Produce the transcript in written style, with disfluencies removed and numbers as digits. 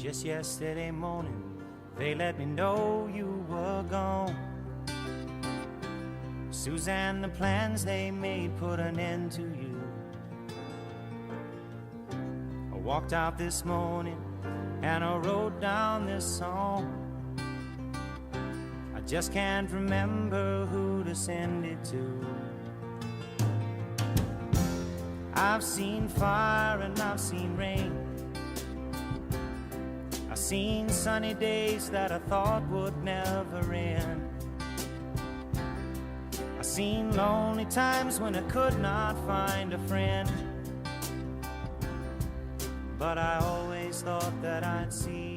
Just yesterday morning, they let me know you were gone. Suzanne, the plans they made put an end to you. I walked out this morning and I wrote down this song. I just can't remember who to send it to. I've seen fire and I've seen rain. I've seen sunny days that I thought would never end. I've seen lonely times when I could not find a friend. But I always thought that I'd see